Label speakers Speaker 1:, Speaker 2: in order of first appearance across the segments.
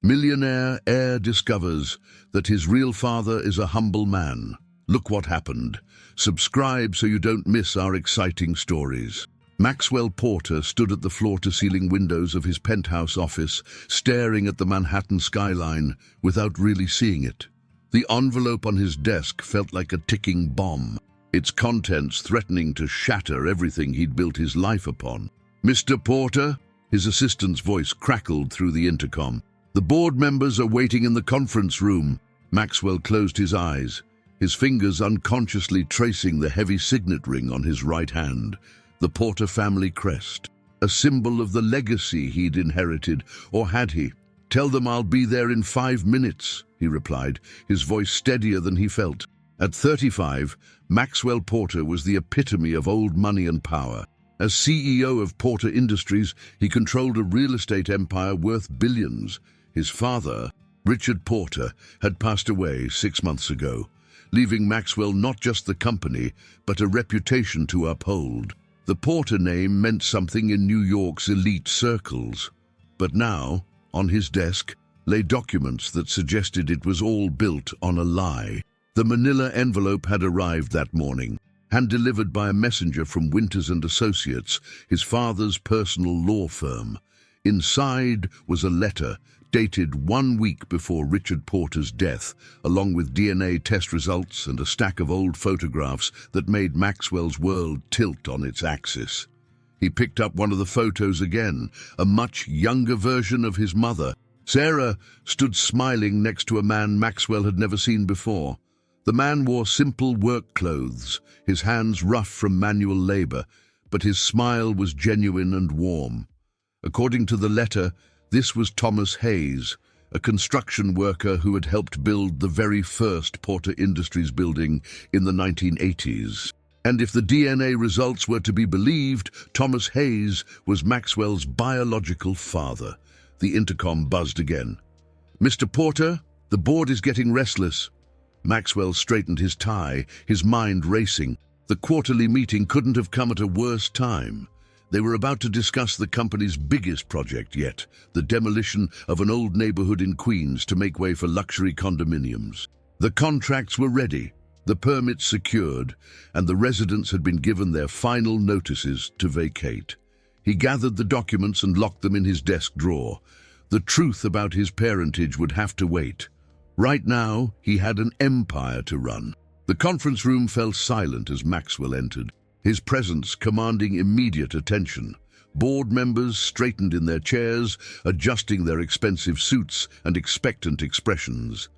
Speaker 1: Millionaire heir discovers that his real father is a humble man. Look what happened. Subscribe so you don't miss our exciting stories. Maxwell Porter stood at the floor-to-ceiling windows of his penthouse office, staring at the Manhattan skyline without really seeing it. The envelope on his desk felt like a ticking bomb, its contents threatening to shatter everything he'd built his life upon. "Mr. Porter?" His assistant's voice crackled through the intercom. "The board members are waiting in the conference room." Maxwell closed his eyes, his fingers unconsciously tracing the heavy signet ring on his right hand, the Porter family crest, a symbol of the legacy he'd inherited, or had he? "Tell them I'll be there in 5 minutes, he replied, his voice steadier than he felt. At 35, Maxwell Porter was the epitome of old money and power. As CEO of Porter Industries, he controlled a real estate empire worth billions. His father, Richard Porter, had passed away 6 months ago, leaving Maxwell not just the company, but a reputation to uphold. The Porter name meant something in New York's elite circles. But now, on his desk, lay documents that suggested it was all built on a lie. The manila envelope had arrived that morning, hand-delivered by a messenger from Winters and Associates, his father's personal law firm. Inside was a letter dated 1 week before Richard Porter's death, along with DNA test results and a stack of old photographs that made Maxwell's world tilt on its axis. He picked up one of the photos again, a much younger version of his mother. Sarah stood smiling next to a man Maxwell had never seen before. The man wore simple work clothes, his hands rough from manual labor, but his smile was genuine and warm. According to the letter, this was Thomas Hayes, a construction worker who had helped build the very first Porter Industries building in the 1980s. And if the DNA results were to be believed, Thomas Hayes was Maxwell's biological father. The intercom buzzed again. "Mr. Porter, the board is getting restless." Maxwell straightened his tie, his mind racing. The quarterly meeting couldn't have come at a worse time. They were about to discuss the company's biggest project yet, the demolition of an old neighborhood in Queens to make way for luxury condominiums. The contracts were ready, the permits secured, and the residents had been given their final notices to vacate. He gathered the documents and locked them in his desk drawer. The truth about his parentage would have to wait. Right now, he had an empire to run. The conference room fell silent as Maxwell entered, his presence commanding immediate attention. Board members straightened in their chairs, adjusting their expensive suits and expectant expressions.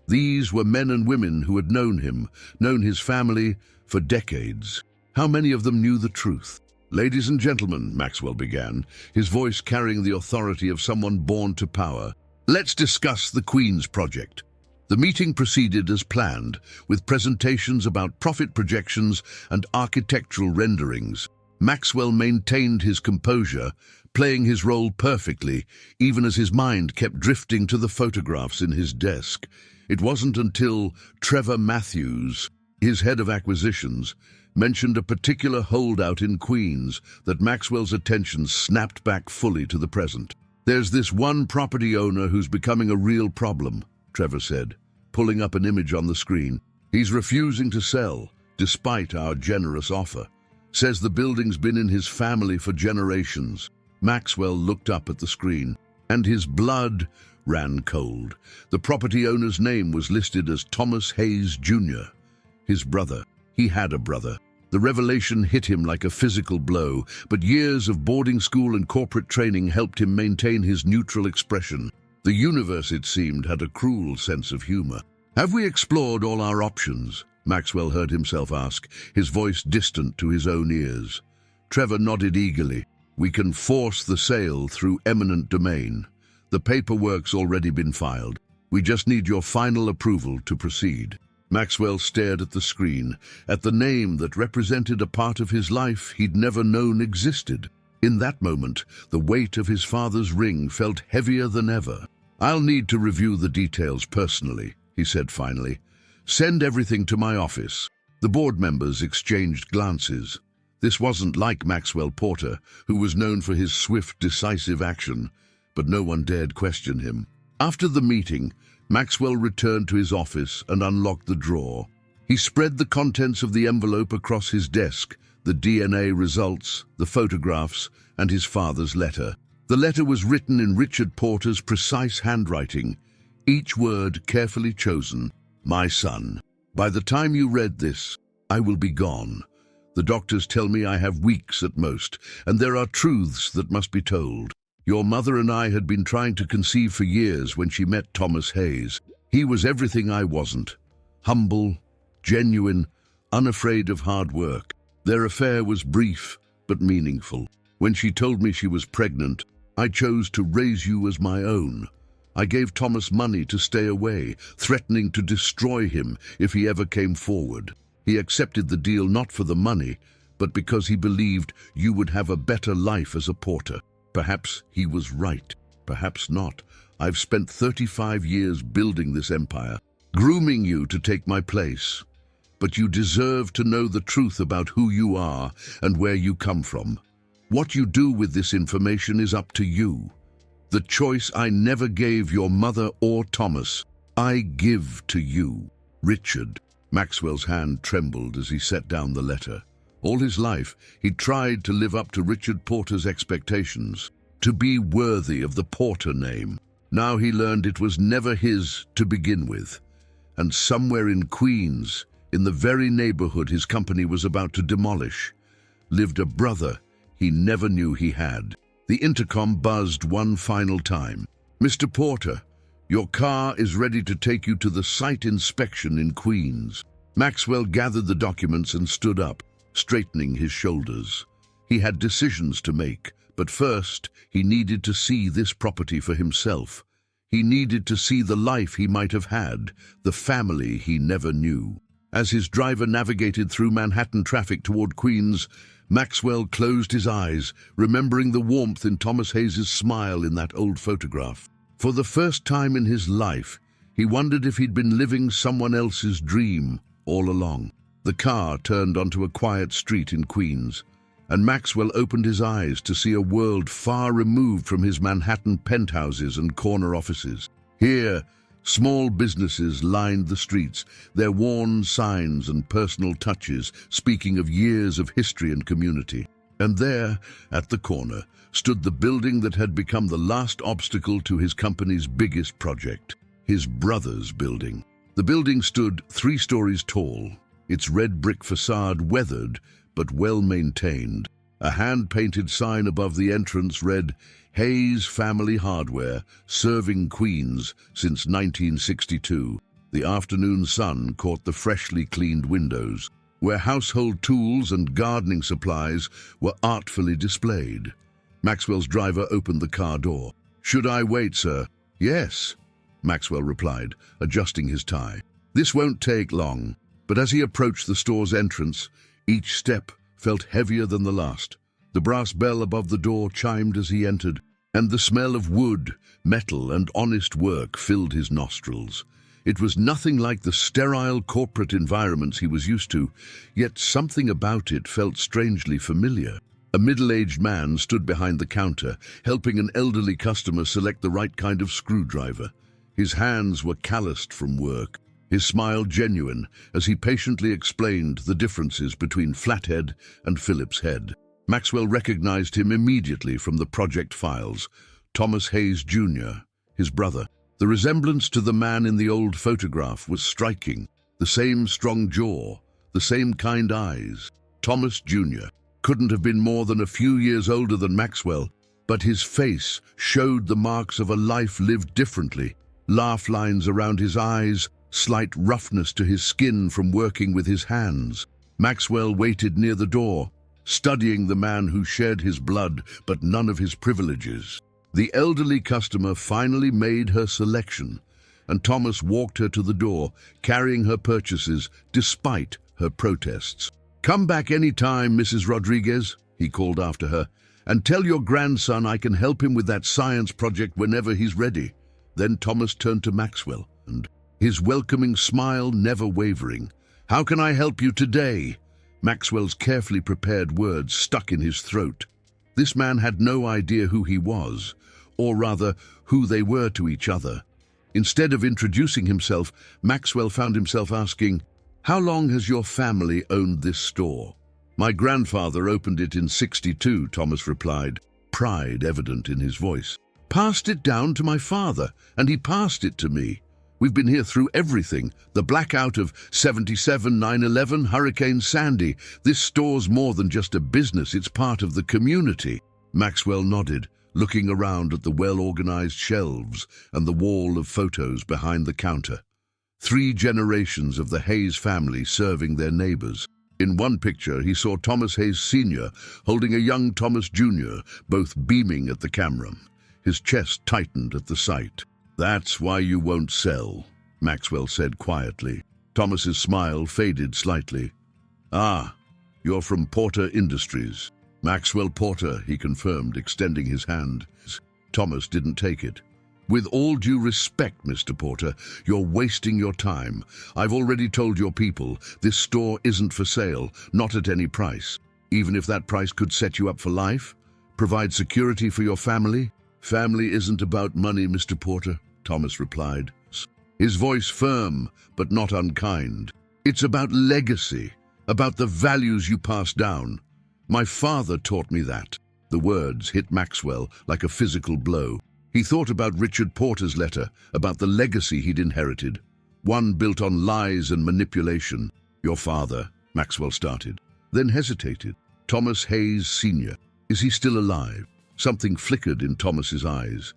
Speaker 1: These were men and women who had known him, known his family, for decades. How many of them knew the truth? "Ladies and gentlemen," Maxwell began, his voice carrying the authority of someone born to power, "let's discuss the Queens project." The meeting proceeded as planned, with presentations about profit projections and architectural renderings. Maxwell maintained his composure, playing his role perfectly, even as his mind kept drifting to the photographs in his desk. It wasn't until Trevor Matthews, his head of acquisitions, mentioned a particular holdout in Queens that Maxwell's attention snapped back fully to the present. "There's this one property owner who's becoming a real problem," Trevor said, pulling up an image on the screen. "He's refusing to sell, despite our generous offer. Says the building's been in his family for generations." Maxwell looked up at the screen, and his blood ran cold. The property owner's name was listed as Thomas Hayes Jr., his brother. He had a brother. The revelation hit him like a physical blow, but years of boarding school and corporate training helped him maintain his neutral expression. The universe, it seemed, had a cruel sense of humor. "Have we explored all our options?" Maxwell heard himself ask, his voice distant to his own ears. Trevor nodded eagerly. "We can force the sale through eminent domain. The paperwork's already been filed. We just need your final approval to proceed." Maxwell stared at the screen, at the name that represented a part of his life he'd never known existed. In that moment, the weight of his father's ring felt heavier than ever. "I'll need to review the details personally," he said finally. "Send everything to my office." The board members exchanged glances. This wasn't like Maxwell Porter, who was known for his swift, decisive action, but no one dared question him. After the meeting, Maxwell returned to his office and unlocked the drawer. He spread the contents of the envelope across his desk, the DNA results, the photographs, and his father's letter. The letter was written in Richard Porter's precise handwriting, each word carefully chosen. My son, by the time you read this, I will be gone. The doctors tell me I have weeks at most, and there are truths that must be told. Your mother and I had been trying to conceive for years when she met Thomas Hayes. He was everything I wasn't. Humble, genuine, unafraid of hard work. Their affair was brief, but meaningful. When she told me she was pregnant, I chose to raise you as my own. I gave Thomas money to stay away, threatening to destroy him if he ever came forward. He accepted the deal not for the money, but because he believed you would have a better life as a porter. Perhaps he was right, perhaps not. I've spent 35 years building this empire, grooming you to take my place. But you deserve to know the truth about who you are and where you come from. What you do with this information is up to you. The choice I never gave your mother or Thomas, I give to you. Richard. Maxwell's hand trembled as he set down the letter. All his life, he tried to live up to Richard Porter's expectations, to be worthy of the Porter name. Now he learned it was never his to begin with. And somewhere in Queens, in the very neighborhood his company was about to demolish, lived a brother he never knew he had. The intercom buzzed one final time. Mr. Porter, your car is ready to take you to the site inspection in Queens. Maxwell gathered the documents and stood up, straightening his shoulders. He had decisions to make, but first he needed to see this property for himself. He needed to see the life he might have had, the family he never knew. As his driver navigated through Manhattan traffic toward Queens, Maxwell closed his eyes, remembering the warmth in Thomas Hayes' smile in that old photograph. For the first time in his life, he wondered if he'd been living someone else's dream all along. The car turned onto a quiet street in Queens, and Maxwell opened his eyes to see a world far removed from his Manhattan penthouses and corner offices. Here, small businesses lined the streets, their worn signs and personal touches speaking of years of history and community. And there, at the corner, stood the building that had become the last obstacle to his company's biggest project, his brother's building. The building stood 3 stories tall, its red brick facade weathered but well-maintained. A hand-painted sign above the entrance read, Hayes Family Hardware, serving Queens since 1962. The afternoon sun caught the freshly cleaned windows, where household tools and gardening supplies were artfully displayed. Maxwell's driver opened the car door. Should I wait, sir? Yes, Maxwell replied, adjusting his tie. This won't take long. But as he approached the store's entrance, each step felt heavier than the last. The brass bell above the door chimed as he entered, and the smell of wood, metal, and honest work filled his nostrils. It was nothing like the sterile corporate environments he was used to, yet something about it felt strangely familiar. A middle-aged man stood behind the counter, helping an elderly customer select the right kind of screwdriver. His hands were calloused from work, his smile genuine as he patiently explained the differences between flathead and Phillips head. Maxwell recognized him immediately from the project files. Thomas Hayes Jr., his brother. The resemblance to the man in the old photograph was striking. The same strong jaw, the same kind eyes. Thomas Jr. couldn't have been more than a few years older than Maxwell, but his face showed the marks of a life lived differently. Laugh lines around his eyes, slight roughness to his skin from working with his hands. Maxwell waited near the door, studying the man who shared his blood but none of his privileges. The elderly customer finally made her selection, and Thomas walked her to the door, carrying her purchases despite her protests. "Come back any time, Mrs. Rodriguez," he called after her, "and tell your grandson I can help him with that science project whenever he's ready." Then Thomas turned to Maxwell, and his welcoming smile never wavering. "How can I help you today?" Maxwell's carefully prepared words stuck in his throat. This man had no idea who he was, or rather, who they were to each other. Instead of introducing himself, Maxwell found himself asking, "How long has your family owned this store?" "My grandfather opened it in '62, Thomas replied, pride evident in his voice. "Passed it down to my father, and he passed it to me. We've been here through everything. The blackout of '77, 9/11, Hurricane Sandy. This store's more than just a business, it's part of the community." Maxwell nodded, looking around at the well-organized shelves and the wall of photos behind the counter. 3 generations of the Hayes family serving their neighbors. In one picture, he saw Thomas Hayes Sr. holding a young Thomas Jr., both beaming at the camera. His chest tightened at the sight. "That's why you won't sell," Maxwell said quietly. Thomas's smile faded slightly. "Ah, you're from Porter Industries." "Maxwell Porter," he confirmed, extending his hand. Thomas didn't take it. "With all due respect, Mr. Porter, you're wasting your time. I've already told your people this store isn't for sale, not at any price. Even if that price could set you up for life, provide security for your family." "Family isn't about money, Mr. Porter," Thomas replied, his voice firm but not unkind. "It's about legacy, about the values you pass down. My father taught me that." The words hit Maxwell like a physical blow. He thought about Richard Porter's letter, about the legacy he'd inherited, one built on lies and manipulation. "Your father," Maxwell started, then hesitated. "Thomas Hayes Sr. Is he still alive?" Something flickered in Thomas's eyes.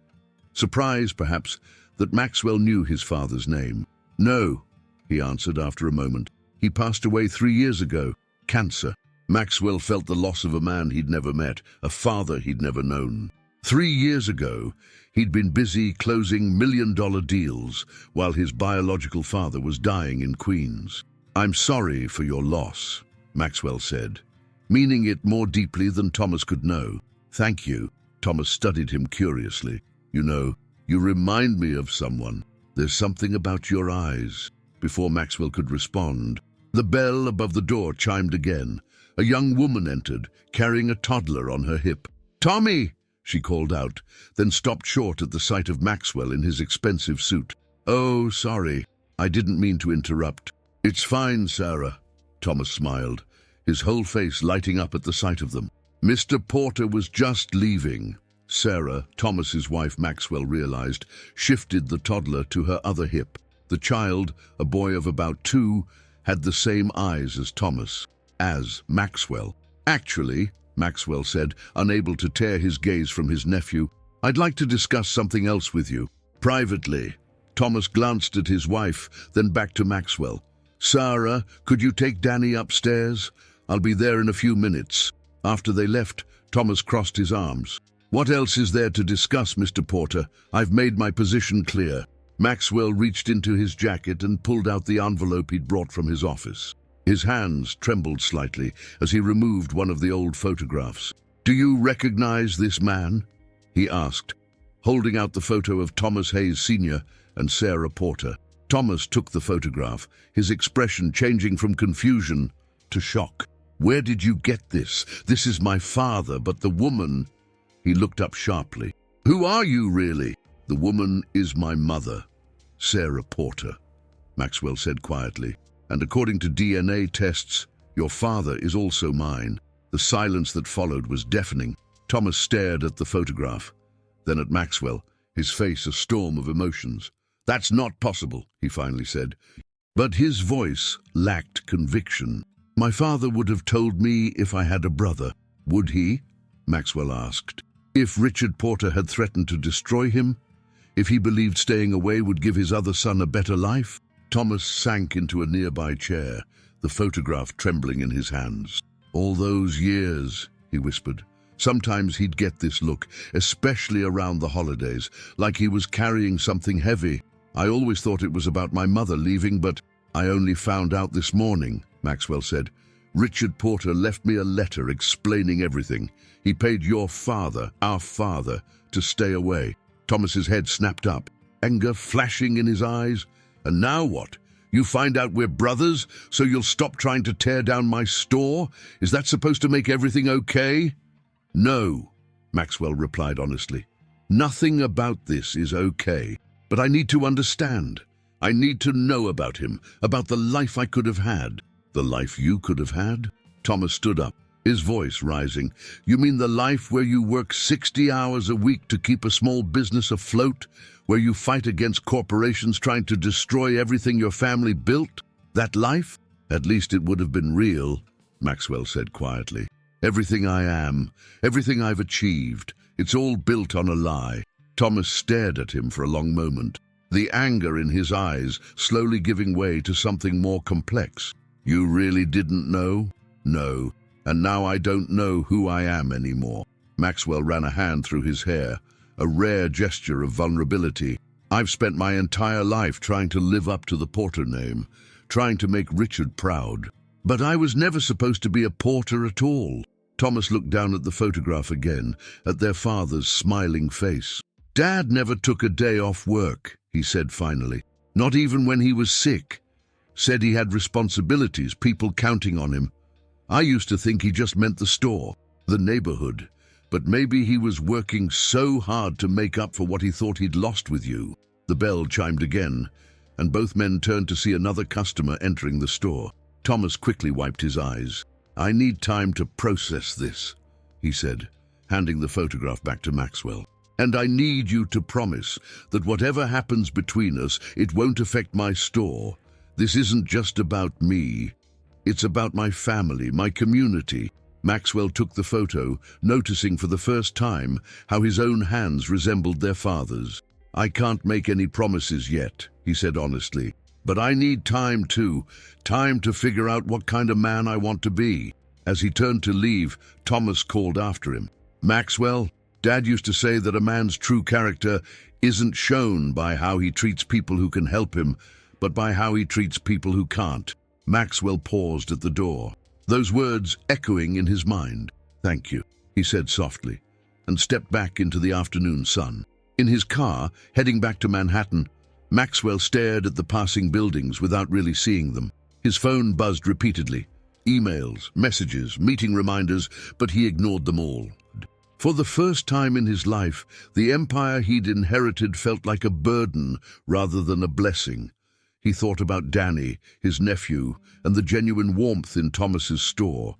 Speaker 1: Surprise, perhaps, that Maxwell knew his father's name. "No," he answered after a moment. "He passed away 3 years ago. Cancer." Maxwell felt the loss of a man he'd never met, a father he'd never known. 3 years ago, he'd been busy closing million-dollar deals while his biological father was dying in Queens. "I'm sorry for your loss," Maxwell said, meaning it more deeply than Thomas could know. "Thank you." Thomas studied him curiously. "You know, you remind me of someone. There's something about your eyes." Before Maxwell could respond, the bell above the door chimed again. A young woman entered, carrying a toddler on her hip. "Tommy!" she called out, then stopped short at the sight of Maxwell in his expensive suit. "Oh, sorry. I didn't mean to interrupt." "It's fine, Sarah," Thomas smiled, his whole face lighting up at the sight of them. "Mr. Porter was just leaving." Sarah, Thomas's wife, Maxwell realized, shifted the toddler to her other hip. The child, a boy of about 2, had the same eyes as Thomas, as Maxwell. "Actually," Maxwell said, unable to tear his gaze from his nephew, "I'd like to discuss something else with you. Privately." Thomas glanced at his wife, then back to Maxwell. "Sarah, could you take Danny upstairs? I'll be there in a few minutes." After they left, Thomas crossed his arms. "What else is there to discuss, Mr. Porter? I've made my position clear." Maxwell reached into his jacket and pulled out the envelope he'd brought from his office. His hands trembled slightly as he removed one of the old photographs. "Do you recognize this man?" he asked, holding out the photo of Thomas Hayes Sr. and Sarah Porter. Thomas took the photograph, his expression changing from confusion to shock. "Where did you get this? This is my father, but the woman—" He looked up sharply. "Who are you, really?" "The woman is my mother, Sarah Porter," Maxwell said quietly. "And according to DNA tests, your father is also mine." The silence that followed was deafening. Thomas stared at the photograph, then at Maxwell, his face a storm of emotions. "That's not possible," he finally said. But his voice lacked conviction. "My father would have told me if I had a brother." "Would he?" Maxwell asked. "If Richard Porter had threatened to destroy him? If he believed staying away would give his other son a better life?" Thomas sank into a nearby chair, the photograph trembling in his hands. "All those years," he whispered. Sometimes he'd get this look, especially around the holidays, like he was carrying something heavy. "I always thought it was about my mother leaving, but I only found out this morning," Maxwell said. "Richard Porter left me a letter explaining everything. He paid your father, our father, to stay away." Thomas's head snapped up, anger flashing in his eyes. "And now what? You find out we're brothers, so you'll stop trying to tear down my store? Is that supposed to make everything okay?" "No," Maxwell replied honestly. "Nothing about this is okay. But I need to understand. I need to know about him, about the life I could have had. The life you could have had? Thomas stood up, his voice rising. You mean the life where you work 60 hours a week to keep a small business afloat? Where you fight against corporations trying to destroy everything your family built? That life? At least it would have been real, Maxwell said quietly. Everything I am, everything I've achieved, it's all built on a lie. Thomas stared at him for a long moment, the anger in his eyes slowly giving way to something more complex. You really didn't know? No. And now I don't know who I am anymore. Maxwell ran a hand through his hair, a rare gesture of vulnerability. I've spent my entire life trying to live up to the Porter name, trying to make Richard proud. But I was never supposed to be a Porter at all. Thomas looked down at the photograph again, at their father's smiling face. Dad never took a day off work, he said finally. Not even when he was sick. Said he had responsibilities, people counting on him. I used to think he just meant the store, the neighborhood. But maybe he was working so hard to make up for what he thought he'd lost with you. The bell chimed again, and both men turned to see another customer entering the store. Thomas quickly wiped his eyes. I need time to process this, he said, handing the photograph back to Maxwell. And I need you to promise that whatever happens between us, it won't affect my store. This isn't just about me. It's about my family, my community. Maxwell took the photo, noticing for the first time how his own hands resembled their father's. I can't make any promises yet, he said honestly. But I need time to figure out what kind of man I want to be. As he turned to leave, Thomas called after him. Maxwell, Dad used to say that a man's true character isn't shown by how he treats people who can help him, but by how he treats people who can't. Maxwell paused at the door, those words echoing in his mind. Thank you, he said softly, and stepped back into the afternoon sun. In his car, heading back to Manhattan, Maxwell stared at the passing buildings without really seeing them. His phone buzzed repeatedly. Emails, messages, meeting reminders, but he ignored them all. For the first time in his life, the empire he'd inherited felt like a burden rather than a blessing. He thought about Danny, his nephew, and the genuine warmth in Thomas's store.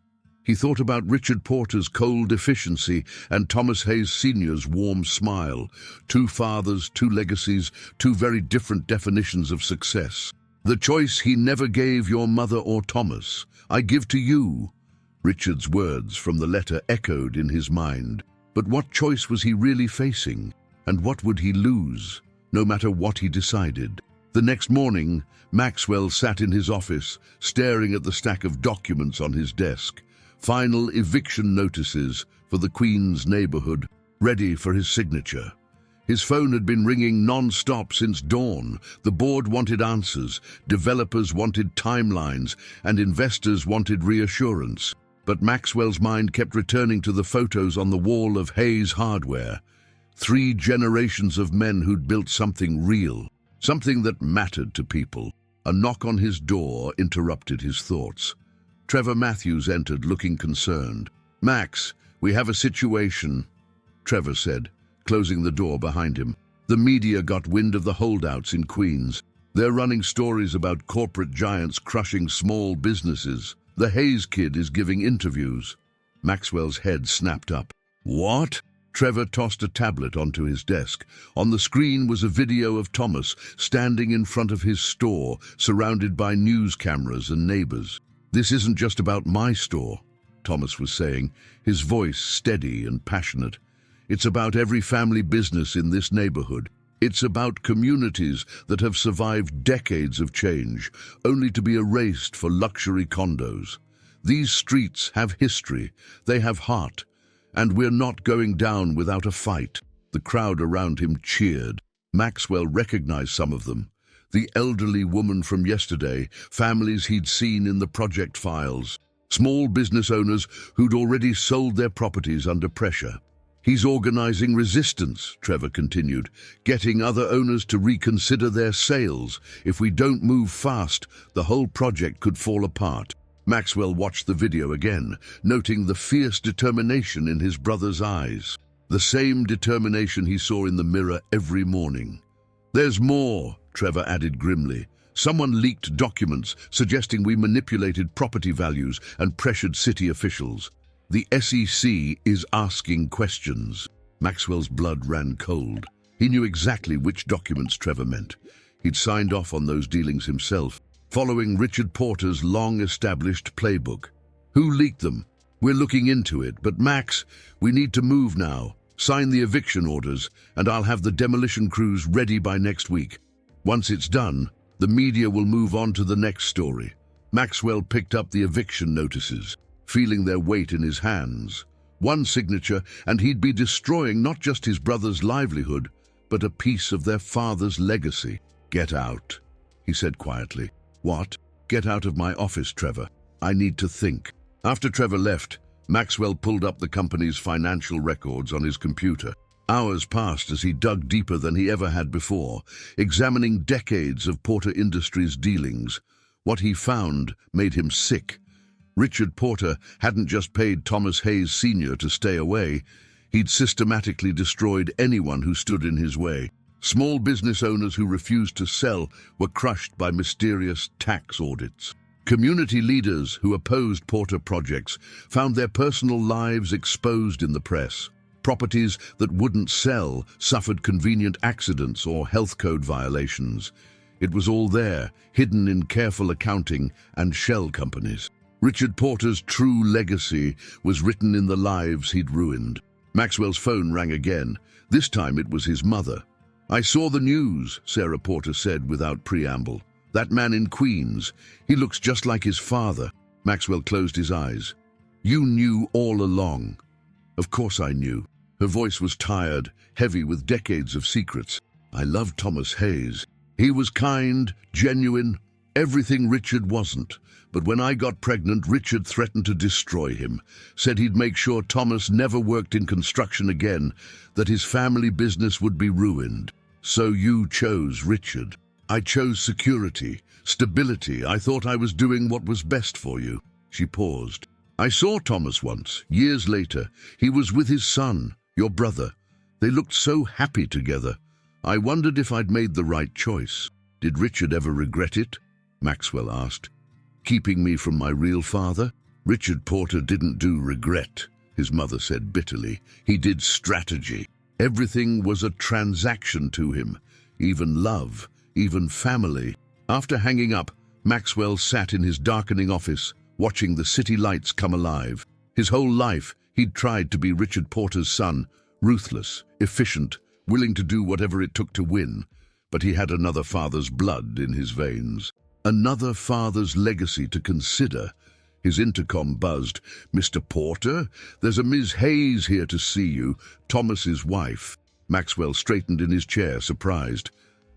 Speaker 1: He thought about Richard Porter's cold efficiency and Thomas Hayes Sr.'s warm smile. Two fathers, two legacies, two very different definitions of success. The choice he never gave your mother or Thomas, I give to you. Richard's words from the letter echoed in his mind. But what choice was he really facing? And what would he lose, no matter what he decided? The next morning, Maxwell sat in his office, staring at the stack of documents on his desk. Final eviction notices for the Queens neighborhood, ready for his signature. His phone had been ringing non-stop since dawn. The board wanted answers, developers wanted timelines, and investors wanted reassurance. But Maxwell's mind kept returning to the photos on the wall of Hayes Hardware. 3 generations of men who'd built something real, something that mattered to people. A knock on his door interrupted his thoughts. Trevor Matthews entered, looking concerned. Max, we have a situation, Trevor said, closing the door behind him. The media got wind of the holdouts in Queens. They're running stories about corporate giants crushing small businesses. The Hayes kid is giving interviews. Maxwell's head snapped up. What? Trevor tossed a tablet onto his desk. On the screen was a video of Thomas standing in front of his store, surrounded by news cameras and neighbors. This isn't just about my store, Thomas was saying, his voice steady and passionate. It's about every family business in this neighborhood. It's about communities that have survived decades of change, only to be erased for luxury condos. These streets have history, they have heart, and we're not going down without a fight. The crowd around him cheered. Maxwell recognized some of them. The elderly woman from yesterday, families he'd seen in the project files, small business owners who'd already sold their properties under pressure. He's organizing resistance, Trevor continued, getting other owners to reconsider their sales. If we don't move fast, the whole project could fall apart. Maxwell watched the video again, noting the fierce determination in his brother's eyes. The same determination he saw in the mirror every morning. "There's more," Trevor added grimly. "Someone leaked documents suggesting we manipulated property values and pressured city officials. The SEC is asking questions." Maxwell's blood ran cold. He knew exactly which documents Trevor meant. He'd signed off on those dealings himself, following Richard Porter's long-established playbook. "Who leaked them? We're looking into it, but Max, we need to move now. Sign the eviction orders, and I'll have the demolition crews ready by next week. Once it's done, the media will move on to the next story." Maxwell picked up the eviction notices, feeling their weight in his hands. One signature, and he'd be destroying not just his brother's livelihood, but a piece of their father's legacy. "Get out," he said quietly. "What? Get out of my office, Trevor. I need to think." After Trevor left, Maxwell pulled up the company's financial records on his computer. Hours passed as he dug deeper than he ever had before, examining decades of Porter Industries' dealings. What he found made him sick. Richard Porter hadn't just paid Thomas Hayes Sr. to stay away. He'd systematically destroyed anyone who stood in his way. Small business owners who refused to sell were crushed by mysterious tax audits. Community leaders who opposed Porter projects found their personal lives exposed in the press. Properties that wouldn't sell suffered convenient accidents or health code violations. It was all there, hidden in careful accounting and shell companies. Richard Porter's true legacy was written in the lives he'd ruined. Maxwell's phone rang again. This time it was his mother. "I saw the news," Sarah Porter said without preamble. "That man in Queens, he looks just like his father." Maxwell closed his eyes. "You knew all along." "Of course I knew." Her voice was tired, heavy with decades of secrets. "I loved Thomas Hayes. He was kind, genuine, everything Richard wasn't. But when I got pregnant, Richard threatened to destroy him, said he'd make sure Thomas never worked in construction again, that his family business would be ruined. So you chose Richard." "I chose security, stability. I thought I was doing what was best for you." She paused. "I saw Thomas once, years later. He was with his son, your brother. They looked so happy together. I wondered if I'd made the right choice." "Did Richard ever regret it?" Maxwell asked. "Keeping me from my real father?" "Richard Porter didn't do regret," his mother said bitterly. "He did strategy. Everything was a transaction to him, even love, even family." After hanging up, Maxwell sat in his darkening office, watching the city lights come alive. His whole life, he'd tried to be Richard Porter's son, ruthless, efficient, willing to do whatever it took to win. But he had another father's blood in his veins. Another father's legacy to consider. His intercom buzzed. "Mr. Porter, there's a Miss Hayes here to see you, Thomas's wife." Maxwell straightened in his chair, surprised.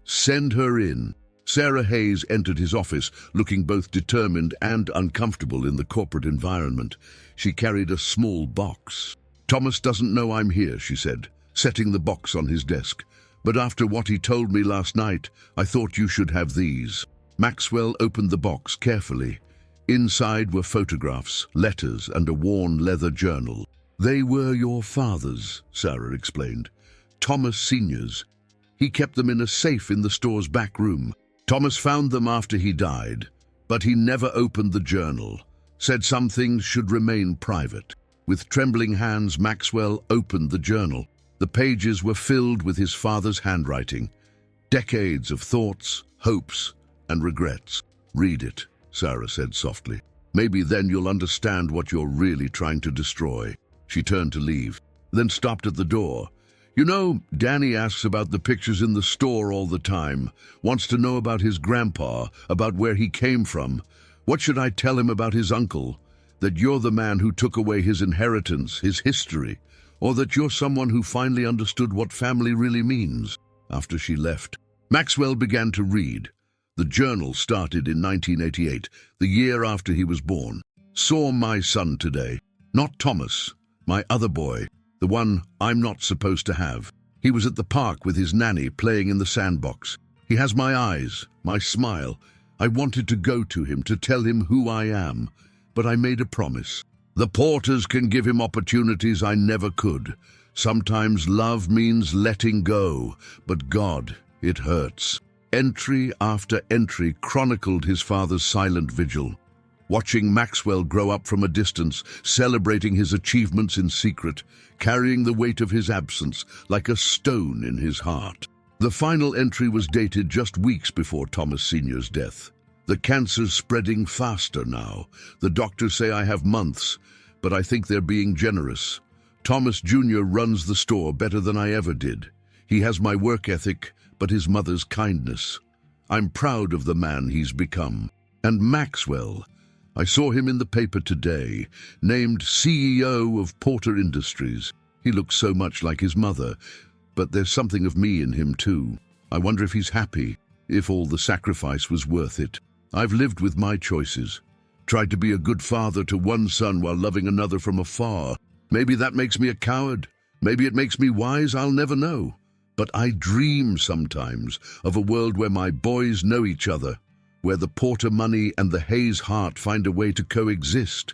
Speaker 1: "Send her in." Sarah Hayes entered his office, looking both determined and uncomfortable in the corporate environment. She carried a small box. "Thomas doesn't know I'm here," she said, setting the box on his desk. "But after what he told me last night, I thought you should have these." Maxwell opened the box carefully. Inside were photographs, letters, and a worn leather journal. "They were your father's," Sarah explained. "Thomas Sr.'s. He kept them in a safe in the store's back room. Thomas found them after he died, but he never opened the journal. Said some things should remain private." With trembling hands, Maxwell opened the journal. The pages were filled with his father's handwriting. Decades of thoughts, hopes, and regrets. "Read it," Sarah said softly. "Maybe then you'll understand what you're really trying to destroy." She turned to leave, then stopped at the door. "You know, Danny asks about the pictures in the store all the time, wants to know about his grandpa, about where he came from. What should I tell him about his uncle? That you're the man who took away his inheritance, his history, or that you're someone who finally understood what family really means?" After she left, Maxwell began to read. The journal started in 1988, the year after he was born. "Saw my son today. Not Thomas, my other boy, the one I'm not supposed to have. He was at the park with his nanny playing in the sandbox. He has my eyes, my smile. I wanted to go to him to tell him who I am, but I made a promise. The Porters can give him opportunities I never could. Sometimes love means letting go, but God It hurts. Entry after entry chronicled his father's silent vigil. Watching Maxwell grow up from a distance, celebrating his achievements in secret, carrying the weight of his absence like a stone in his heart. The final entry was dated just weeks before Thomas Sr.'s death. The cancer's spreading faster now. The doctors say I have months, but I think they're being generous. Thomas Jr. runs the store better than I ever did. He has my work ethic, but his mother's kindness. I'm proud of the man he's become. And Maxwell, I saw him in the paper today, named CEO of Porter Industries. He looks so much like his mother, but there's something of me in him too. I wonder if he's happy, if all the sacrifice was worth it. I've lived with my choices, tried to be a good father to one son while loving another from afar. Maybe that makes me a coward. Maybe it makes me wise, I'll never know. But I dream sometimes of a world where my boys know each other, where the Porter money and the Hayes heart find a way to coexist.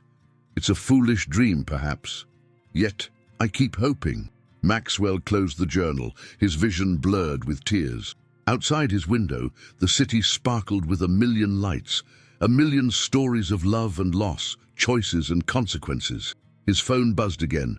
Speaker 1: It's a foolish dream, perhaps. Yet, I keep hoping. Maxwell closed the journal, his vision blurred with tears. Outside his window, the city sparkled with a million lights, a million stories of love and loss, choices and consequences. His phone buzzed again.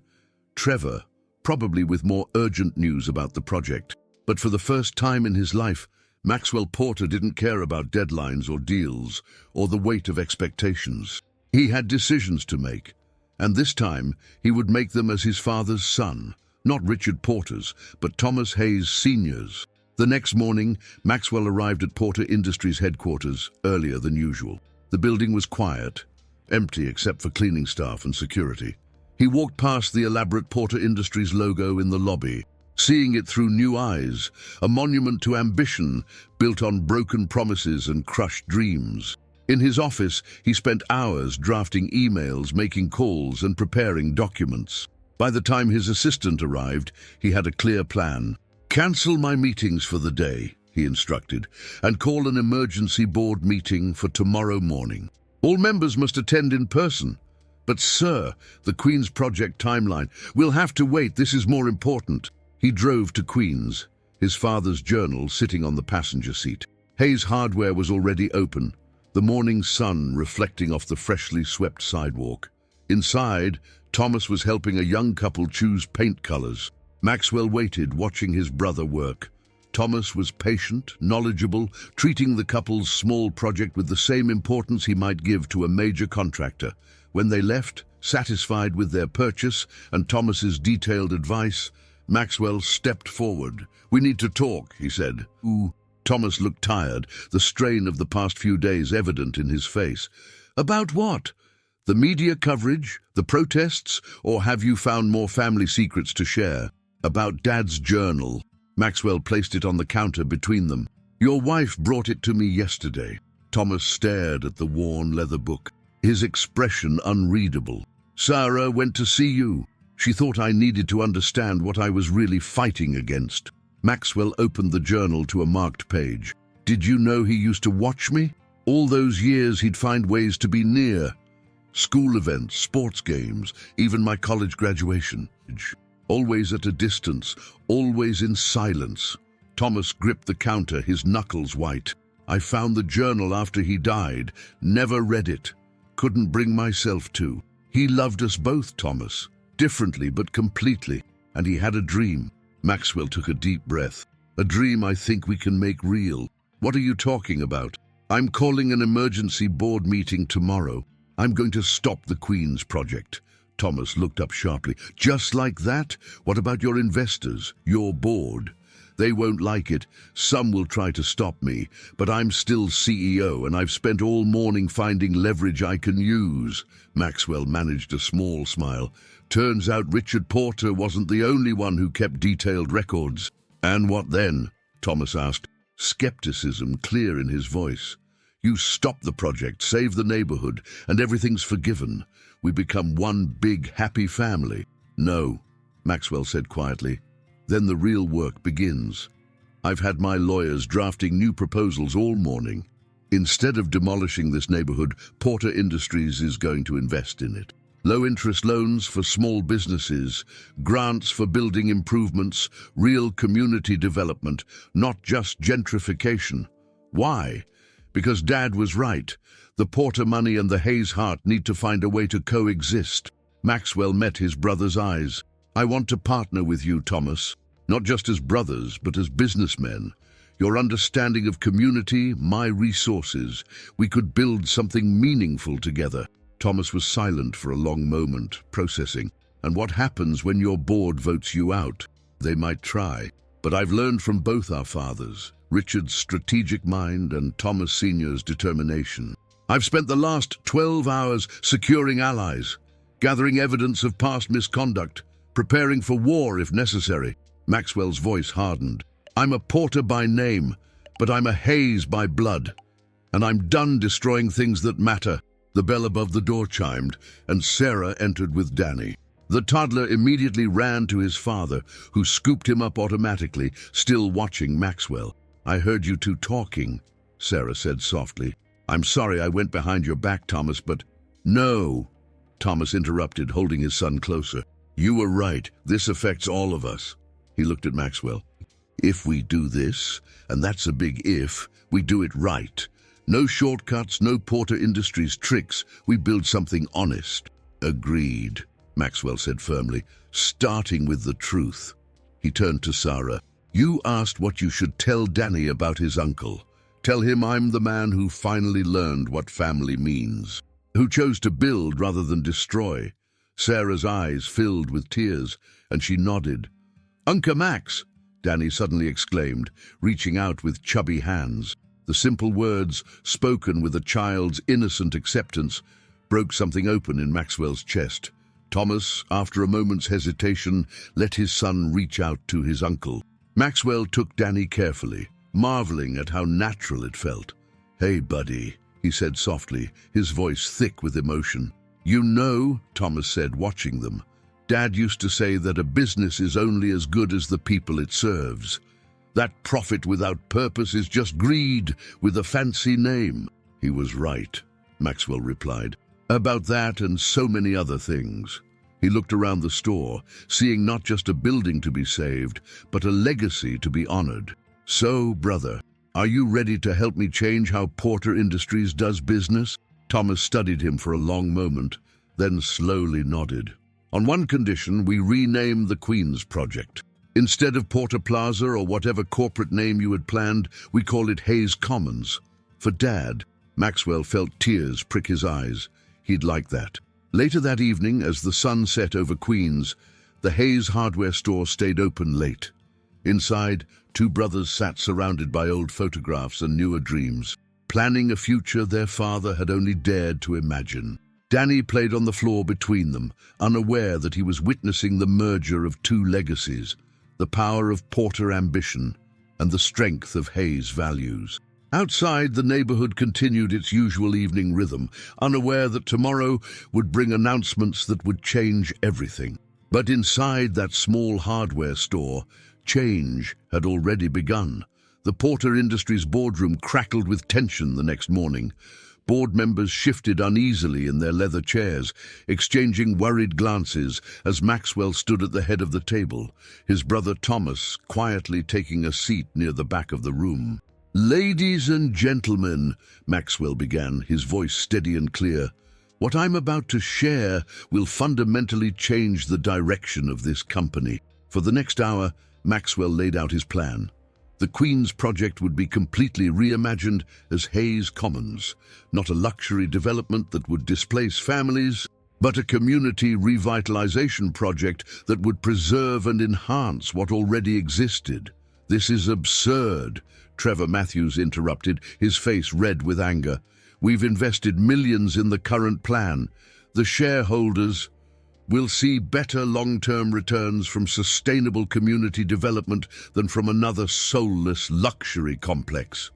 Speaker 1: Trevor, probably with more urgent news about the project. But for the first time in his life, Maxwell Porter didn't care about deadlines or deals, or the weight of expectations. He had decisions to make, and this time he would make them as his father's son, not Richard Porter's, but Thomas Hayes Sr.'s. The next morning, Maxwell arrived at Porter Industries headquarters earlier than usual. The building was quiet, empty except for cleaning staff and security. He walked past the elaborate Porter Industries logo in the lobby, seeing it through new eyes, a monument to ambition built on broken promises and crushed dreams. In his office, he spent hours drafting emails, making calls, and preparing documents. By the time his assistant arrived, he had a clear plan. "Cancel my meetings for the day," he instructed, "and call an emergency board meeting for tomorrow morning. All members must attend in person." "But sir, the Queen's project timeline. We'll have to wait, this is more important." He drove to Queen's, his father's journal sitting on the passenger seat. Hayes Hardware was already open, the morning sun reflecting off the freshly swept sidewalk. Inside, Thomas was helping a young couple choose paint colors. Maxwell waited, watching his brother work. Thomas was patient, knowledgeable, treating the couple's small project with the same importance he might give to a major contractor. When they left, satisfied with their purchase and Thomas's detailed advice, Maxwell stepped forward. "We need to talk," he said. "Ooh." Thomas looked tired, the strain of the past few days evident in his face. "About what? The media coverage, the protests, or have you found more family secrets to share?" "About Dad's journal." Maxwell placed it on the counter between them. "Your wife brought it to me yesterday." Thomas stared at the worn leather book, his expression unreadable. "Sarah went to see you. She thought I needed to understand what I was really fighting against." Maxwell opened the journal to a marked page. "Did you know he used to watch me? All those years he'd find ways to be near. School events, sports games, even my college graduation. Always at a distance, always in silence." Thomas gripped the counter, his knuckles white. "I found the journal after he died, never read it. Couldn't bring myself to. He loved us both, Thomas, differently but completely, and he had a dream." Maxwell took a deep breath. "A dream I think we can make real." "What are you talking about?" "I'm calling an emergency board meeting tomorrow. I'm going to stop the Queen's project." Thomas looked up sharply. "Just like that? What about your investors, your board?" "They won't like it. Some will try to stop me, but I'm still CEO and I've spent all morning finding leverage I can use." Maxwell managed a small smile. "Turns out Richard Porter wasn't the only one who kept detailed records." "And what then?" Thomas asked, skepticism clear in his voice. "You stop the project, save the neighborhood, and everything's forgiven. We become one big, happy family." "No," Maxwell said quietly. "Then the real work begins. I've had my lawyers drafting new proposals all morning. Instead of demolishing this neighborhood, Porter Industries is going to invest in it. Low-interest loans for small businesses, grants for building improvements, real community development, not just gentrification. Why? Because Dad was right. The Porter money and the Hayes heart need to find a way to coexist. Maxwell met his brother's eyes. I want to partner with you, Thomas. Not just as brothers, but as businessmen. Your understanding of community, my resources. We could build something meaningful together. Thomas was silent for a long moment, processing. And what happens when your board votes you out? They might try. But I've learned from both our fathers, Richard's strategic mind and Thomas Sr.'s determination. I've spent the last 12 hours securing allies, gathering evidence of past misconduct, preparing for war if necessary. Maxwell's voice hardened. I'm a Porter by name, but I'm a Hayes by blood. And I'm done destroying things that matter. The bell above the door chimed, and Sarah entered with Danny. The toddler immediately ran to his father, who scooped him up automatically, still watching Maxwell. I heard you two talking, Sarah said softly. I'm sorry I went behind your back, Thomas, but... No, Thomas interrupted, holding his son closer. You were right. This affects all of us. He looked at Maxwell. If we do this, and that's a big if, we do it right. No shortcuts, no Porter Industries tricks. We build something honest. Agreed, Maxwell said firmly, starting with the truth. He turned to Sarah. You asked what you should tell Danny about his uncle. Tell him I'm the man who finally learned what family means, who chose to build rather than destroy. Sarah's eyes filled with tears, and she nodded. Uncle Max, Danny suddenly exclaimed, reaching out with chubby hands. The simple words, spoken with a child's innocent acceptance, broke something open in Maxwell's chest. Thomas, after a moment's hesitation, let his son reach out to his uncle. Maxwell took Danny carefully, marveling at how natural it felt. Hey, buddy, he said softly, his voice thick with emotion. You know, Thomas said, watching them, Dad used to say that a business is only as good as the people it serves. That profit without purpose is just greed with a fancy name. He was right, Maxwell replied. About that and so many other things. He looked around the store, seeing not just a building to be saved, but a legacy to be honored. So, brother, are you ready to help me change how Porter Industries does business? Thomas studied him for a long moment, then slowly nodded. On one condition, we rename the Queen's Project. Instead of Porter Plaza or whatever corporate name you had planned, we call it Hayes Commons. For Dad, Maxwell felt tears prick his eyes. He'd like that. Later that evening, as the sun set over Queens, the Hayes hardware store stayed open late. Inside, two brothers sat surrounded by old photographs and newer dreams, planning a future their father had only dared to imagine. Danny played on the floor between them, unaware that he was witnessing the merger of two legacies, the power of Porter ambition and the strength of Hayes values. Outside, the neighborhood continued its usual evening rhythm, unaware that tomorrow would bring announcements that would change everything. But inside that small hardware store, change had already begun. The Porter Industries boardroom crackled with tension the next morning. Board members shifted uneasily in their leather chairs, exchanging worried glances as Maxwell stood at the head of the table, his brother Thomas quietly taking a seat near the back of the room. Ladies and gentlemen, Maxwell began, his voice steady and clear, what I'm about to share will fundamentally change the direction of this company. For the next hour, Maxwell laid out his plan. The Queen's Project would be completely reimagined as Hayes Commons, not a luxury development that would displace families, but a community revitalization project that would preserve and enhance what already existed. This is absurd, Trevor Matthews interrupted, his face red with anger. We've invested millions in the current plan. The shareholders will see better long-term returns from sustainable community development than from another soulless luxury complex.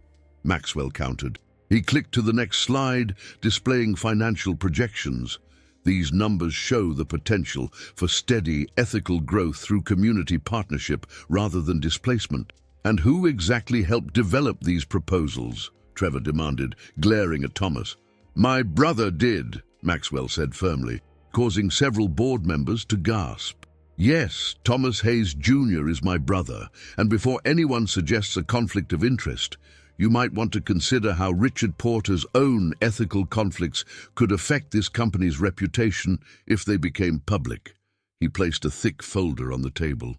Speaker 1: Maxwell countered. He clicked to the next slide, displaying financial projections. These numbers show the potential for steady, ethical growth through community partnership rather than displacement. And who exactly helped develop these proposals? Trevor demanded, glaring at Thomas. My brother did, Maxwell said firmly. causing several board members to gasp. Yes, Thomas Hayes Jr. is my brother, and before anyone suggests a conflict of interest, you might want to consider how Richard Porter's own ethical conflicts could affect this company's reputation if they became public. He placed a thick folder on the table.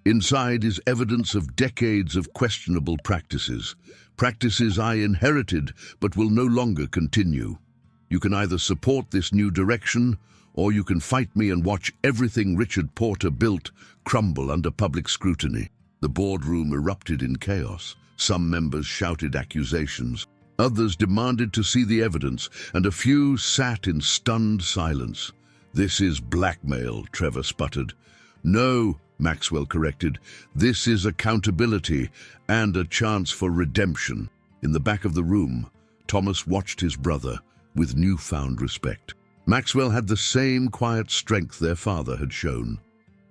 Speaker 1: Inside is evidence of decades of questionable practices. Practices I inherited but will no longer continue. You can either support this new direction, or you can fight me and watch everything Richard Porter built crumble under public scrutiny. The boardroom erupted in chaos. Some members shouted accusations. Others demanded to see the evidence, and a few sat in stunned silence. "This is blackmail," Trevor sputtered. "No," Maxwell corrected. "This is accountability and a chance for redemption." In the back of the room, Thomas watched his brother with newfound respect. Maxwell had the same quiet strength their father had shown,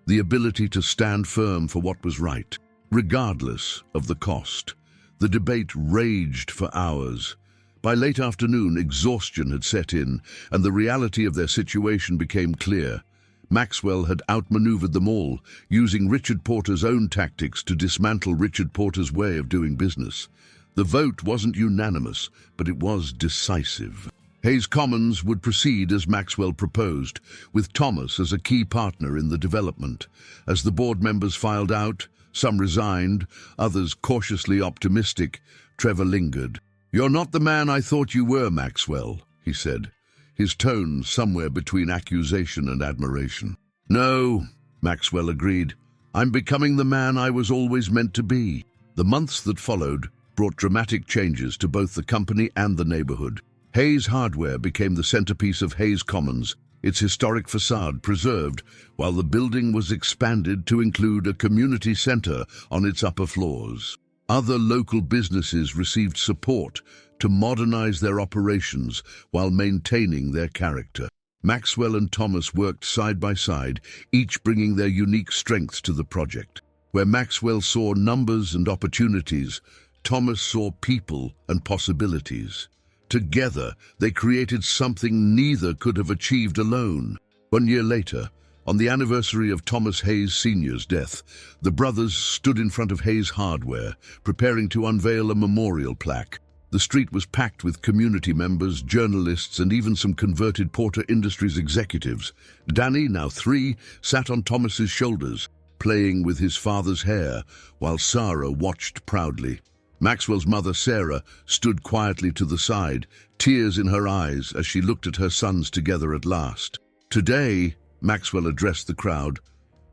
Speaker 1: the ability to stand firm for what was right, regardless of the cost. The debate raged for hours. By late afternoon, exhaustion had set in, and the reality of their situation became clear. Maxwell had outmaneuvered them all, using Richard Porter's own tactics to dismantle Richard Porter's way of doing business. The vote wasn't unanimous, but it was decisive. Hayes Commons would proceed as Maxwell proposed, with Thomas as a key partner in the development. As the board members filed out, some resigned, others cautiously optimistic, Trevor lingered. "You're not the man I thought you were, Maxwell," he said, his tone somewhere between accusation and admiration. "No," Maxwell agreed. "I'm becoming the man I was always meant to be." The months that followed brought dramatic changes to both the company and the neighborhood. Hayes Hardware became the centerpiece of Hayes Commons, its historic facade preserved, while the building was expanded to include a community center on its upper floors. Other local businesses received support to modernize their operations while maintaining their character. Maxwell and Thomas worked side by side, each bringing their unique strengths to the project. Where Maxwell saw numbers and opportunities, Thomas saw people and possibilities. Together, they created something neither could have achieved alone. 1 year later, on the anniversary of Thomas Hayes Sr.'s death, the brothers stood in front of Hayes Hardware, preparing to unveil a memorial plaque. The street was packed with community members, journalists, and even some converted Porter Industries executives. Danny, now 3, sat on Thomas's shoulders, playing with his father's hair, while Sarah watched proudly. Maxwell's mother, Sarah, stood quietly to the side, tears in her eyes as she looked at her sons together at last. "Today," Maxwell addressed the crowd,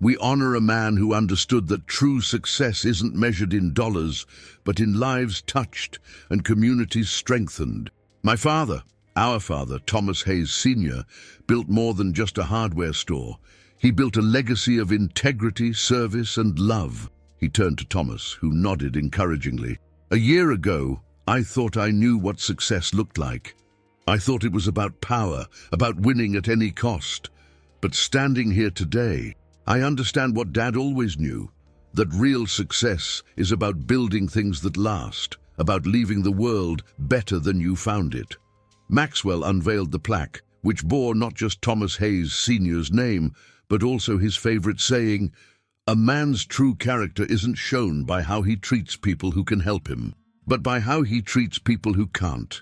Speaker 1: "we honor a man who understood that true success isn't measured in dollars, but in lives touched and communities strengthened. My father, our father, Thomas Hayes Sr., built more than just a hardware store. He built a legacy of integrity, service, and love." He turned to Thomas, who nodded encouragingly. "A year ago, I thought I knew what success looked like. I thought it was about power, about winning at any cost. But standing here today, I understand what Dad always knew, that real success is about building things that last, about leaving the world better than you found it." Maxwell unveiled the plaque, which bore not just Thomas Hayes Sr.'s name, but also his favorite saying, "A man's true character isn't shown by how he treats people who can help him, but by how he treats people who can't."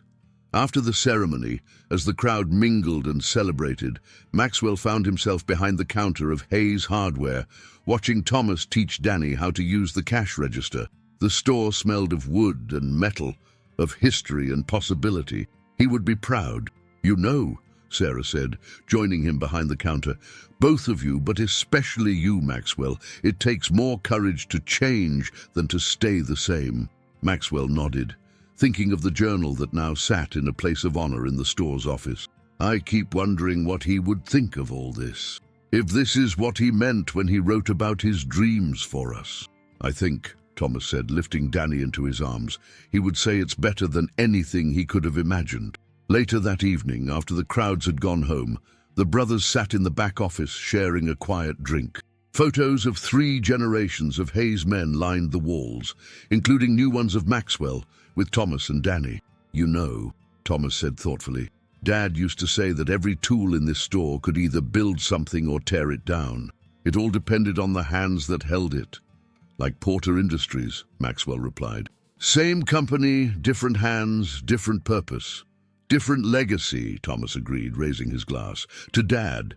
Speaker 1: After the ceremony, as the crowd mingled and celebrated, Maxwell found himself behind the counter of Hayes Hardware, watching Thomas teach Danny how to use the cash register. The store smelled of wood and metal, of history and possibility. He would be proud. "You know," Sarah said, joining him behind the counter, "both of you, but especially you, Maxwell, it takes more courage to change than to stay the same." Maxwell nodded, thinking of the journal that now sat in a place of honor in the store's office. "I keep wondering what he would think of all this. If this is what he meant when he wrote about his dreams for us." "I think," Thomas said, lifting Danny into his arms, "he would say it's better than anything he could have imagined." Later that evening, after the crowds had gone home, the brothers sat in the back office sharing a quiet drink. Photos of 3 generations of Hayes men lined the walls, including new ones of Maxwell, with Thomas and Danny. "You know," Thomas said thoughtfully, Dad used to say that every tool in this store could either build something or tear it down. It all depended on the hands that held it. Like Porter Industries, Maxwell replied. Same company, different hands, different purpose. Different legacy, Thomas agreed, raising his glass. To Dad.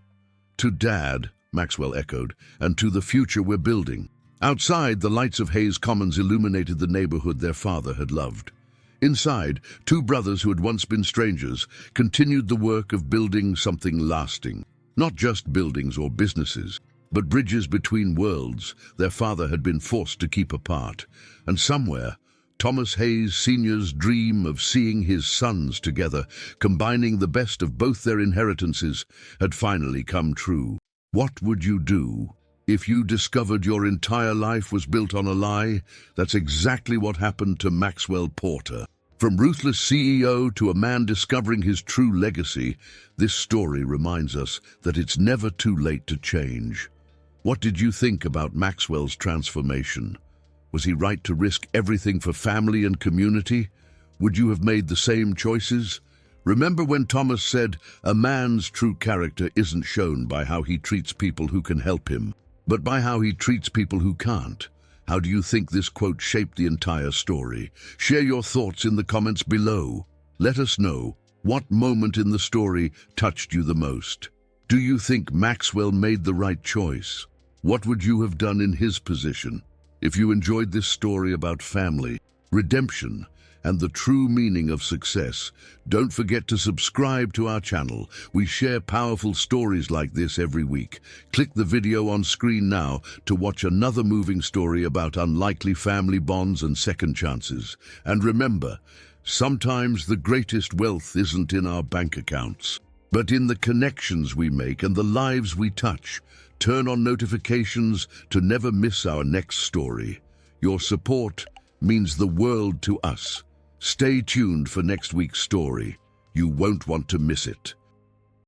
Speaker 1: To Dad, Maxwell echoed, and to the future we're building. Outside, the lights of Hayes Commons illuminated the neighborhood their father had loved. Inside, two brothers who had once been strangers continued the work of building something lasting. Not just buildings or businesses, but bridges between worlds their father had been forced to keep apart. And somewhere, Thomas Hayes Sr.'s dream of seeing his sons together, combining the best of both their inheritances, had finally come true. What would you do if you discovered your entire life was built on a lie? That's exactly what happened to Maxwell Porter. From ruthless CEO to a man discovering his true legacy, this story reminds us that it's never too late to change. What did you think about Maxwell's transformation? Was he right to risk everything for family and community? Would you have made the same choices? Remember when Thomas said, "A man's true character isn't shown by how he treats people who can help him, but by how he treats people who can't." How do you think this quote shaped the entire story? Share your thoughts in the comments below. Let us know what moment in the story touched you the most. Do you think Maxwell made the right choice? What would you have done in his position? If you enjoyed this story about family, redemption, and the true meaning of success, don't forget to subscribe to our channel. We share powerful stories like this every week. Click the video on screen now to watch another moving story about unlikely family bonds and second chances. And remember, sometimes the greatest wealth isn't in our bank accounts, but in the connections we make and the lives we touch. Turn on notifications to never miss our next story. Your support means the world to us. Stay tuned for next week's story. You won't want to miss it.